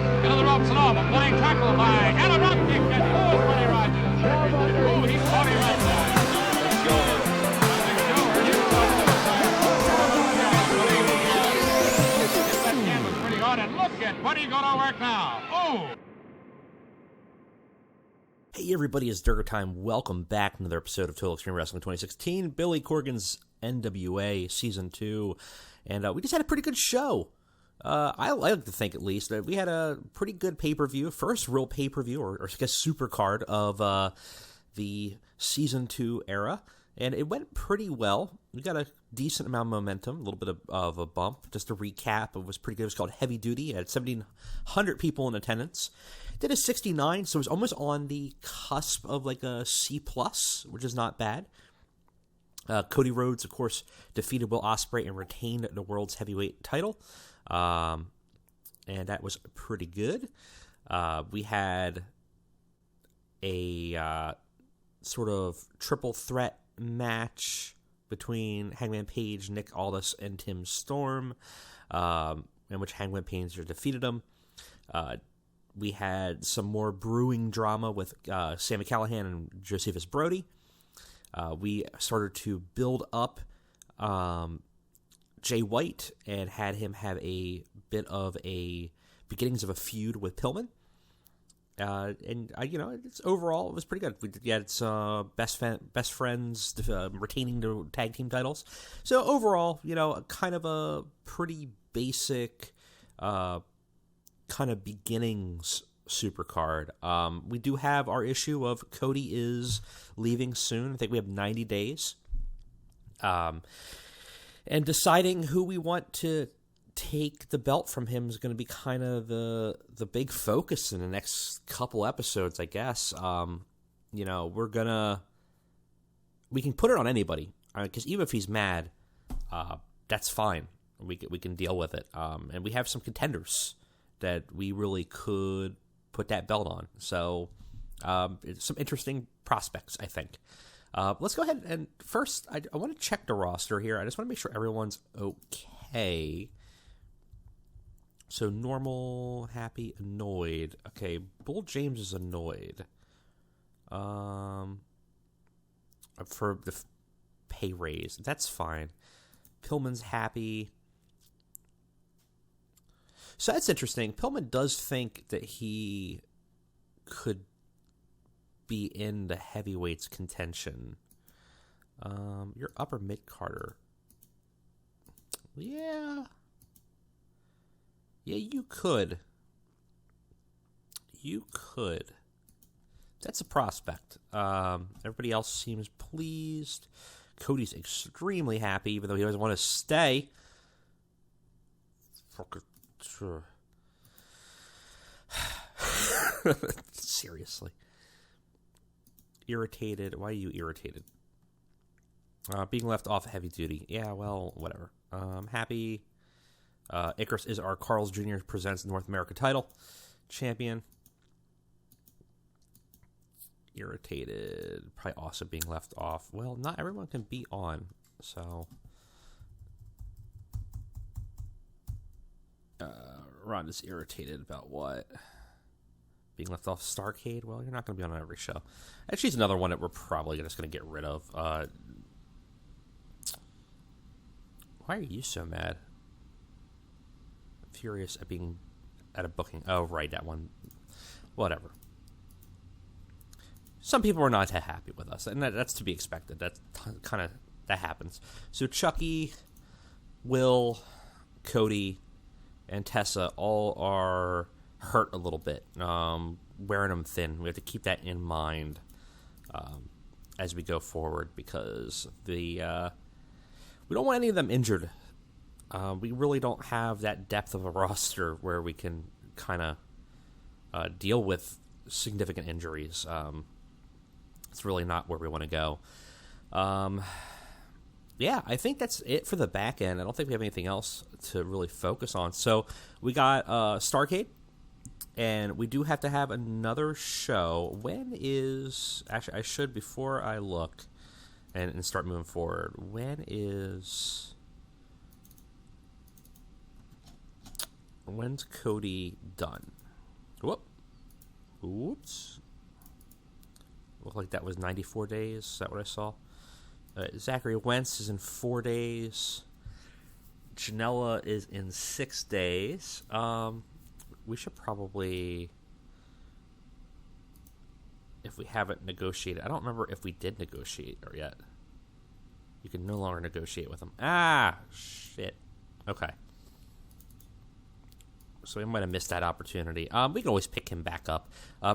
Into the ropes and off. A flying tackle by and a rock kick and Buddy Rogers. Oh, he caught him right there. Let's go. That can was pretty hard, and look at Buddy going to work now. Oh! Hey everybody, it's Durgertime. Welcome back to another episode of Total Extreme Wrestling 2016, Billy Corgan's NWA Season 2, and we just had a pretty good show. I like to think, at least, that we had a pretty good pay-per-view, first real pay-per-view, or I guess supercard of the Season 2 era, and it went pretty well. We got a decent amount of momentum, a little bit of a bump. Just to recap, it was pretty good. It was called Heavy Duty. It had 1,700 people in attendance. Did a 69, so it was almost on the cusp of like a C+, which is not bad. Cody Rhodes, of course, defeated Will Ospreay and retained the world's heavyweight title. And that was pretty good. We had a sort of triple threat match between Hangman Page, Nick Aldis, and Tim Storm, in which Hangman Page defeated him. We had some more brewing drama with Sami Callihan and Josephus Brody. We started to build up Jay White and had him have a bit of a beginnings of a feud with Pillman. It's overall, it was pretty good. We had some best friends retaining the tag team titles. So overall, kind of a pretty basic kind of beginnings supercard. We do have our issue of Cody is leaving soon. I think we have 90 days. And deciding who we want to take the belt from him is going to be kind of the big focus in the next couple episodes, I guess. We can put it on anybody, because even if he's mad, that's fine. We can deal with it. And we have some contenders that we really could put that belt on. So it's some interesting prospects, I think. Let's go ahead and first, I want to check the roster here. I just want to make sure everyone's okay. So normal, happy, annoyed. Okay, Bull James is annoyed. For the pay raise. That's fine. Pillman's happy. So that's interesting. Pillman does think that he could be in the heavyweights contention. Your upper mid-carder. Yeah, you could. That's a prospect. Everybody else seems pleased. Cody's extremely happy, even though he doesn't want to stay. Sure. Seriously. Irritated. Why are you irritated? Being left off Heavy Duty. Yeah, well, whatever. Happy. Icarus is our Carl's Jr. presents North America title champion. Irritated. Probably also being left off. Well, not everyone can be on, so. Ronda's irritated about what? Being left off Starrcade? Well, you're not going to be on every show. Actually, it's another one that we're probably just going to get rid of. Why are you so mad? Furious at being at a booking. Oh, right, that one. Whatever. Some people are not that happy with us, and that's to be expected. That happens. So Chucky, Will, Cody, and Tessa all are hurt a little bit, wearing them thin. We have to keep that in mind as we go forward, because we don't want any of them injured. We really don't have that depth of a roster where we can kind of deal with significant injuries. It's really not where we want to go. Yeah, I think that's it for the back end. I don't think we have anything else to really focus on. So we got Starrcade, and we do have to have another show. When is... Actually, I should, before I look and start moving forward, when's Cody done? Whoop. Oops. Looked like that was 94 days. Is that what I saw? Zachary Wentz is in 4 days. Janela is in 6 days. We should probably, if we haven't negotiated, I don't remember if we did negotiate or yet. You can no longer negotiate with them. Ah, shit. Okay. So we might have missed that opportunity. We can always pick him back up.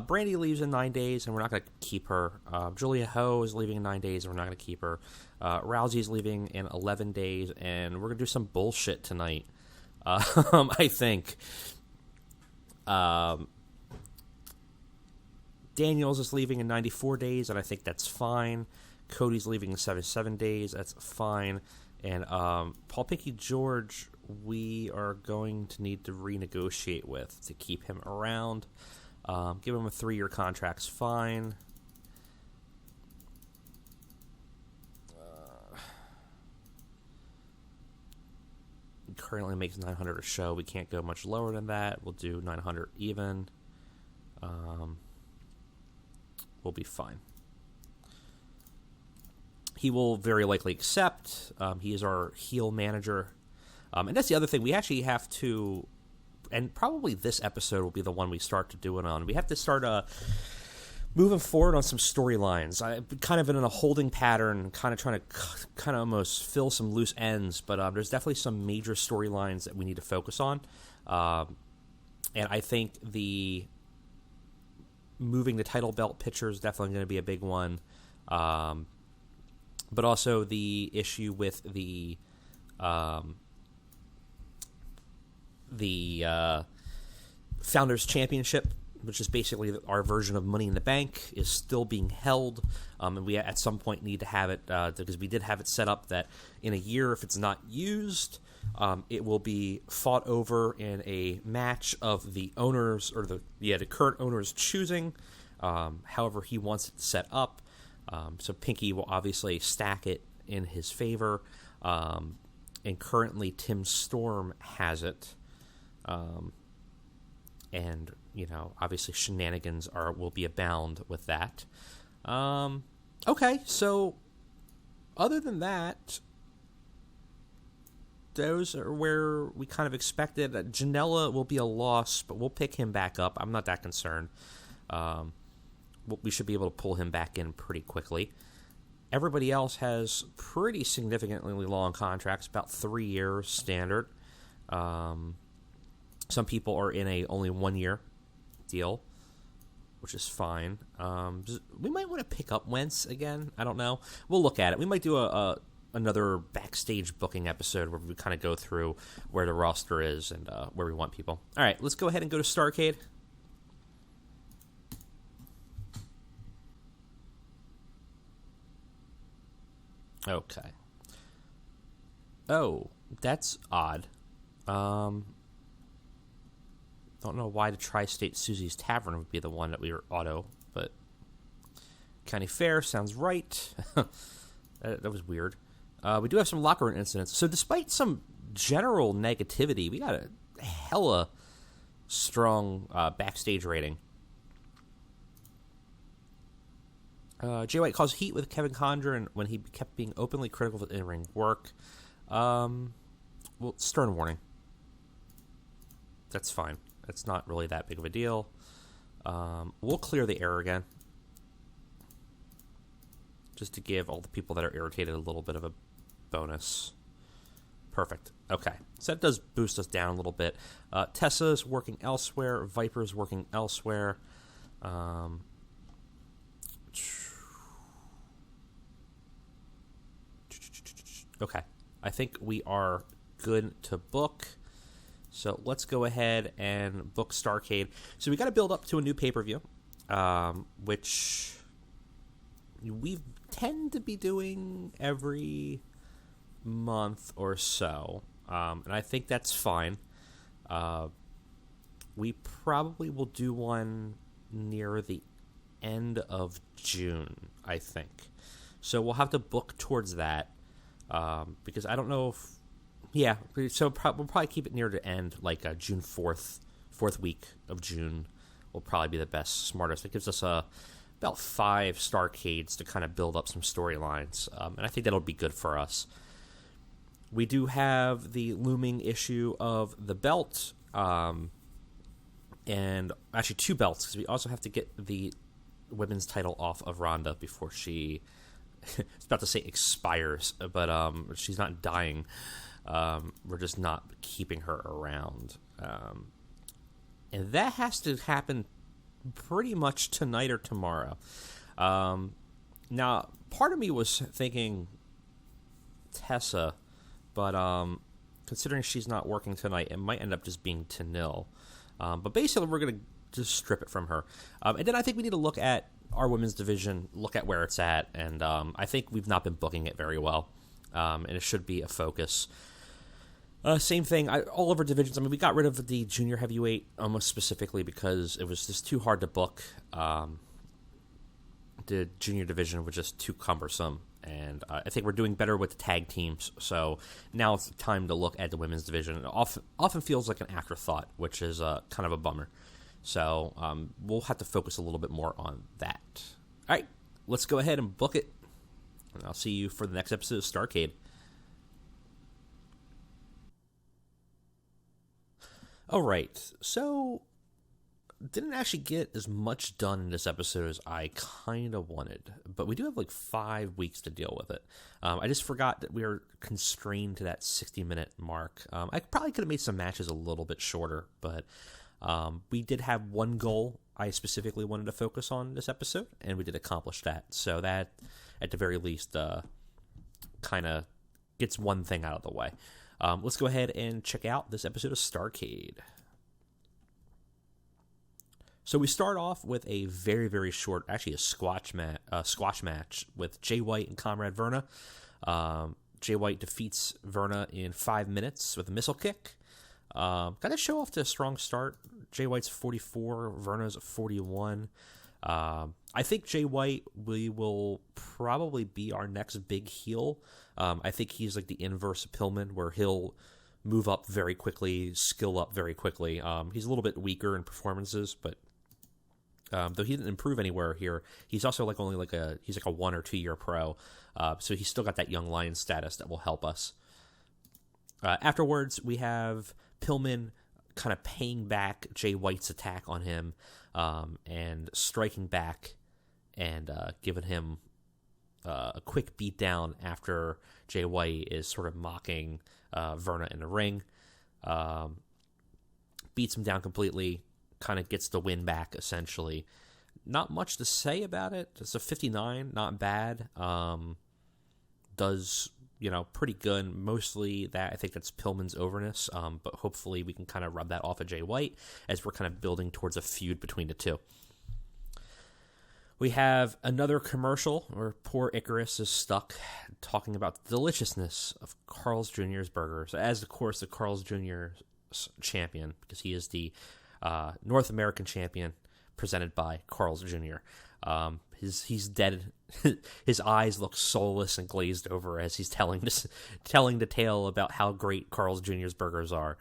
Brandy leaves in 9 days, and we're not going to keep her. Julia Ho is leaving in 9 days, and we're not going to keep her. Rousey's leaving in 11 days, and we're going to do some bullshit tonight. I think. Daniels is leaving in 94 days, and I think that's fine. Cody's leaving in 77 days. That's fine. And Paul Pinky George, we are going to need to renegotiate with to keep him around. Give him a 3-year contract's fine. He currently makes $900 a show. We can't go much lower than that. We'll do $900 even. We'll be fine. He will very likely accept. He is our heel manager. And that's the other thing. We actually have to, and probably this episode will be the one we start to do it on. We have to start moving forward on some storylines. I've kind of been in a holding pattern, kind of trying to almost fill some loose ends. But there's definitely some major storylines that we need to focus on. And I think the moving the title belt picture is definitely going to be a big one. But also the issue with the Founders Championship, which is basically our version of Money in the Bank, is still being held. And we at some point need to have it, because we did have it set up that in a year, if it's not used, it will be fought over in a match of the owners, or the current owner's choosing, however he wants it set up. So Pinky will obviously stack it in his favor. And currently Tim Storm has it. And, obviously shenanigans will be abound with that. Okay, so other than that, those are where we kind of expected. Janela will be a loss, but we'll pick him back up. I'm not that concerned. We should be able to pull him back in pretty quickly. Everybody else has pretty significantly long contracts, about 3 years standard. Some people are in a only 1 year deal, which is fine. We might want to pick up Wentz again. I don't know. We'll look at it. We might do another backstage booking episode where we kind of go through where the roster is and where we want people. All right, let's go ahead and go to Starrcade. Okay. Oh, that's odd. Don't know why the Tri-State Susie's Tavern would be the one that we were auto, but County Fair sounds right. that was weird. We do have some locker room incidents. So despite some general negativity, we got a hella strong backstage rating. Jay White caused heat with Kevin Condren when he kept being openly critical of in-ring work. Well, stern warning. That's fine. It's not really that big of a deal. We'll clear the air again, just to give all the people that are irritated a little bit of a bonus. Perfect. Okay. So that does boost us down a little bit. Tessa's working elsewhere. Viper's working elsewhere. Okay. I think we are good to book. So let's go ahead and book Starrcade. So we got to build up to a new pay-per-view, which we tend to be doing every month or so. And I think that's fine. We probably will do one near the end of June, I think. So we'll have to book towards that. Because I don't know if... Yeah, so we'll probably keep it near the end, like June 4th week of June. will probably be the best, smartest. It gives us about 5 Starcades to kind of build up some storylines, and I think that'll be good for us. We do have the looming issue of the belt, and actually 2 belts, because we also have to get the women's title off of Ronda before she, I was about to say expires, but she's not dying. We're just not keeping her around. And that has to happen pretty much tonight or tomorrow. Now, part of me was thinking Tessa, but considering she's not working tonight, it might end up just being Tenille. But basically, we're going to just strip it from her. And then I think we need to look at our women's division, look at where it's at, and I think we've not been booking it very well, and it should be a focus. Same thing, all of our divisions. I mean, we got rid of the junior heavyweight almost specifically because it was just too hard to book. The junior division was just too cumbersome, and I think we're doing better with the tag teams. So now it's time to look at the women's division. It often feels like an afterthought, which is kind of a bummer. So we'll have to focus a little bit more on that. All right, let's go ahead and book it, and I'll see you for the next episode of Starcade. All right, so didn't actually get as much done in this episode as I kind of wanted, but we do have like 5 weeks to deal with it. I just forgot that we are constrained to that 60-minute mark. I probably could have made some matches a little bit shorter, but we did have one goal I specifically wanted to focus on this episode, and we did accomplish that. So that, at the very least, kind of gets one thing out of the way. Let's go ahead and check out this episode of Starcade. So we start off with a very, very short, actually a squash match with Jay White and Comrade Verna. Jay White defeats Verna in 5 minutes with a missile kick. Got to show off to a strong start. Jay White's 44, Verna's 41. I think Jay White will probably be our next big heel. I think he's like the inverse of Pillman, where he'll move up very quickly, skill up very quickly. He's a little bit weaker in performances, but though he didn't improve anywhere here, he's also he's like a 1 or 2 year pro. So he's still got that young lion status that will help us. Afterwards, we have Pillman kind of paying back Jay White's attack on him, and striking back and giving him a quick beat down after Jay White is sort of mocking Verna in the ring. Beats him down completely, kind of gets the win back, essentially. Not much to say about it. It's a 59, not bad. Does, pretty good. Mostly that, I think that's Pillman's overness, but hopefully we can kind of rub that off of Jay White as we're kind of building towards a feud between the two. We have another commercial where poor Icarus is stuck talking about the deliciousness of Carl's Jr.'s burgers, as, of course, the Carl's Jr.'s champion, because he is the North American champion presented by Carl's Jr. He's dead. His eyes look soulless and glazed over as he's telling the tale about how great Carl's Jr.'s burgers are.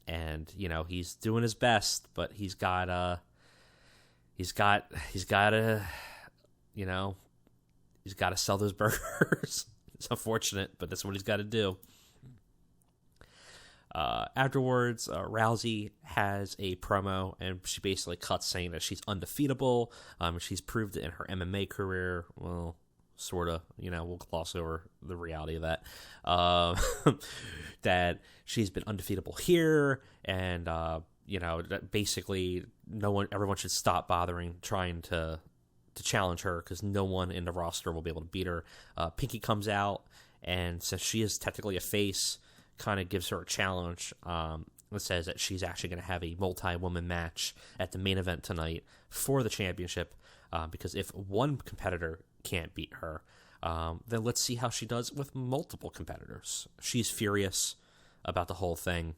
And he's doing his best, but he's got to sell those burgers. It's unfortunate, but that's what he's got to do. Afterwards, Rousey has a promo, and she basically cuts saying that she's undefeatable. She's proved it in her MMA career. Well, sort of. We'll gloss over the reality of that. That she's been undefeatable here, and that basically everyone should stop bothering trying to challenge her, because no one in the roster will be able to beat her. Pinky comes out, and since she is technically a face, kind of gives her a challenge. It says that she's actually going to have a multi-woman match at the main event tonight for the championship, because if one competitor can't beat her, then let's see how she does with multiple competitors. She's furious about the whole thing.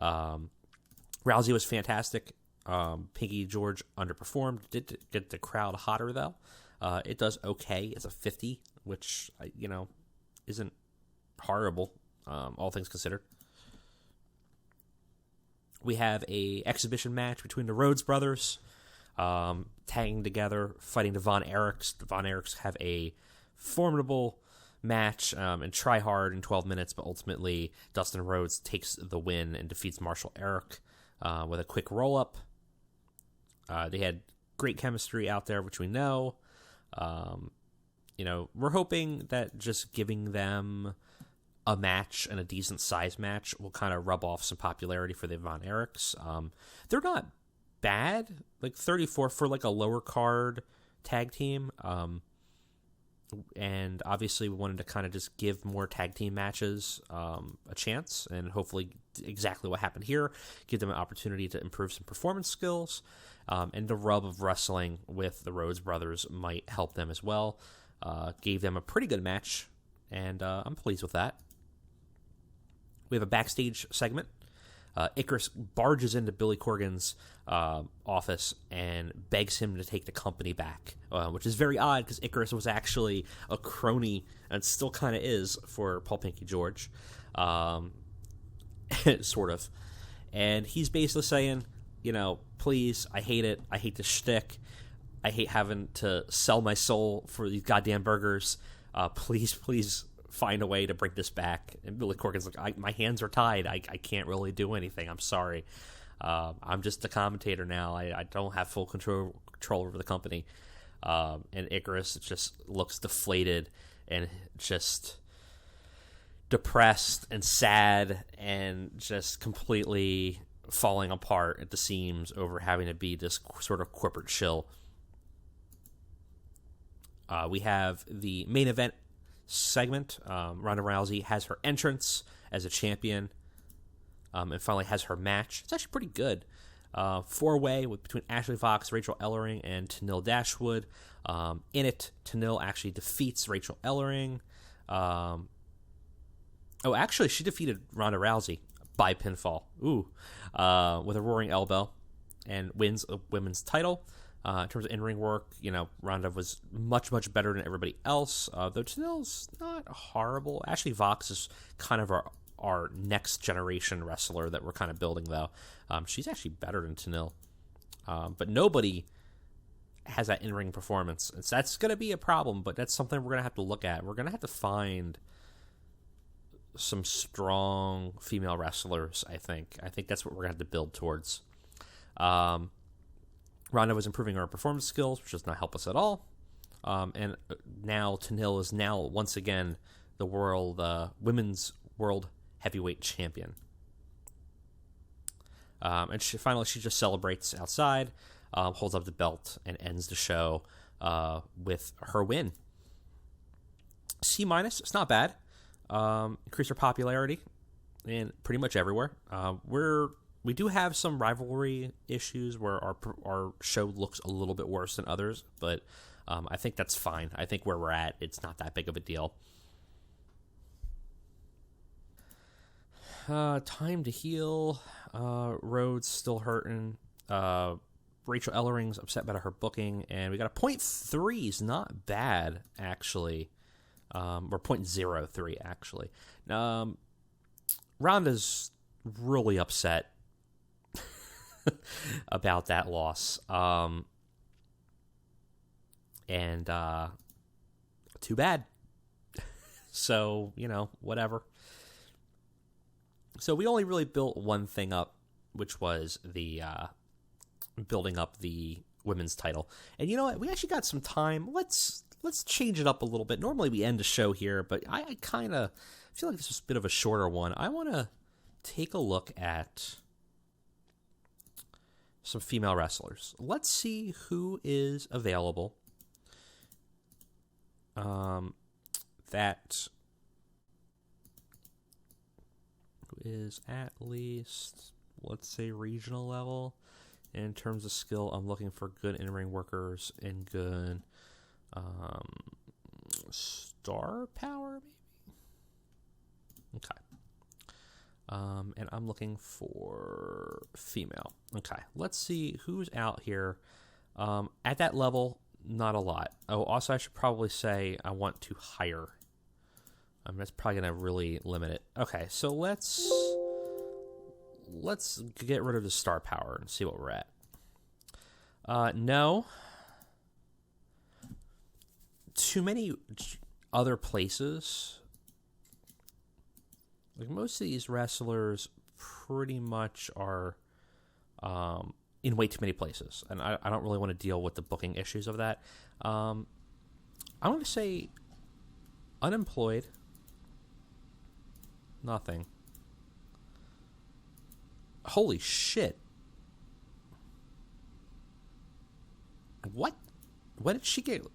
Rousey was fantastic. Pinky George underperformed. Did get the crowd hotter, though. It does okay as a 50, which, isn't horrible, all things considered. We have a exhibition match between the Rhodes brothers, tagging together, fighting the Von Erichs. The Von Erichs have a formidable match and try hard in 12 minutes, but ultimately Dustin Rhodes takes the win and defeats Marshall Erich with a quick roll-up. They had great chemistry out there, which we know. We're hoping that just giving them a match and a decent size match will kind of rub off some popularity for the Von Erichs. They're not bad, like 34 for like a lower card tag team. And obviously we wanted to kind of just give more tag team matches a chance, and hopefully exactly what happened here, give them an opportunity to improve some performance skills, and the rub of wrestling with the Rhodes brothers might help them as well. Gave them a pretty good match, and I'm pleased with that. We have a backstage segment. Icarus barges into Billy Corgan's office and begs him to take the company back, which is very odd because Icarus was actually a crony and still kind of is for Paul Pinky George, sort of. And he's basically saying, please, I hate it. I hate the shtick. I hate having to sell my soul for these goddamn burgers. Please find a way to bring this back. And Billy Corgan's like, my hands are tied. I can't really do anything. I'm sorry. I'm just a commentator now. I don't have full control over the company. And Icarus just looks deflated and just depressed and sad and just completely falling apart at the seams over having to be this sort of corporate shill. We have the main event segment. Ronda Rousey has her entrance as a champion, and finally has her match. It's actually pretty good. 4-way between Ashley Fox, Rachel Ellering, and Tenille Dashwood. In it, Tenille actually defeats Rachel Ellering. Actually, she defeated Ronda Rousey by pinfall. With a roaring elbow, and wins a women's title. In terms of in-ring work, Ronda was much, much better than everybody else, though Tenille's not horrible. Ashley Fox is kind of our next generation wrestler that we're kind of building, though. She's actually better than Tenille. But nobody has that in-ring performance. And so that's going to be a problem, but that's something we're going to have to look at. We're going to have to find some strong female wrestlers, I think. I think that's what we're going to have to build towards. Ronda was improving her performance skills, which does not help us at all. And now Tenille is now once again the women's world heavyweight champion. And she just celebrates outside, holds up the belt, and ends the show with her win. C-, it's not bad. Increased her popularity in pretty much everywhere. We do have some rivalry issues where our show looks a little bit worse than others, but I think that's fine. I think where we're at, it's not that big of a deal. Time to heal. Rhodes still hurting. Rachel Ellering's upset about her booking, and we got a 0.3 is not bad, actually. Or 0.03, actually. Ronda's really upset about that loss. And too bad. So, whatever. So we only really built one thing up, which was the building up the women's title. And you know what? We actually got some time. Let's change it up a little bit. Normally we end the show here, but I kind of feel like this was a bit of a shorter one. I want to take a look at some female wrestlers. Let's see who is available. That is at least, let's say, regional level. In terms of skill, I'm looking for good in-ring workers and good star power, maybe? Okay. And I'm looking for female. Okay, let's see who's out here. At that level, not a lot. Oh, also, I should probably say I want to hire. That's probably going to really limit it. Okay, so let's let's get rid of the star power and see what we're at. No. Too many other places. Like, most of these wrestlers pretty much are in way too many places. And I don't really want to deal with the booking issues of that. I'm going to say unemployed. Nothing. Holy shit. What? When did she get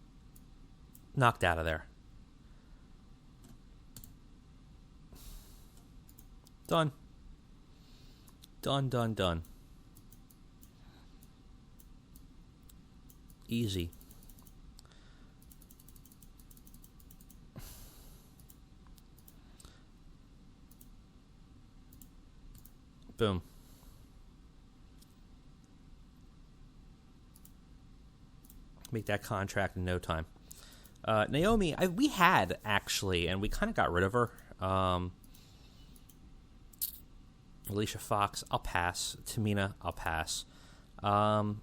knocked out of there? Done. Done. Easy. Boom. Make that contract in no time. Naomi, we had, actually, and we kind of got rid of her. Alicia Fox, I'll pass. Tamina, I'll pass. Wow.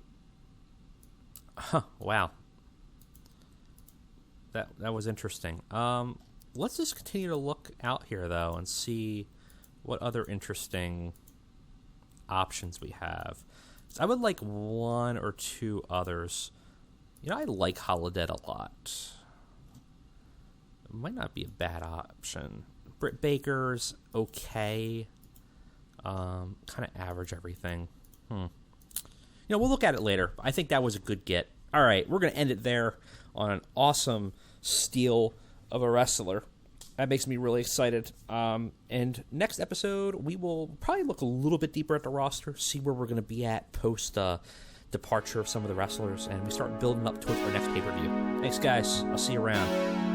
That was interesting. Let's just continue to look out here, though, and see what other interesting options we have. I would like one or two others. You know, I like Holodead a lot. It might not be a bad option. Britt Baker's okay. Kind of average everything. You know, we'll look at it later. I think that was a good get. All right, we're going to end it there on an awesome steal of a wrestler. That makes me really excited. And next episode, we will probably look a little bit deeper at the roster, see where we're going to be at post departure of some of the wrestlers, and we start building up towards our next pay-per-view. Thanks, guys. I'll see you around.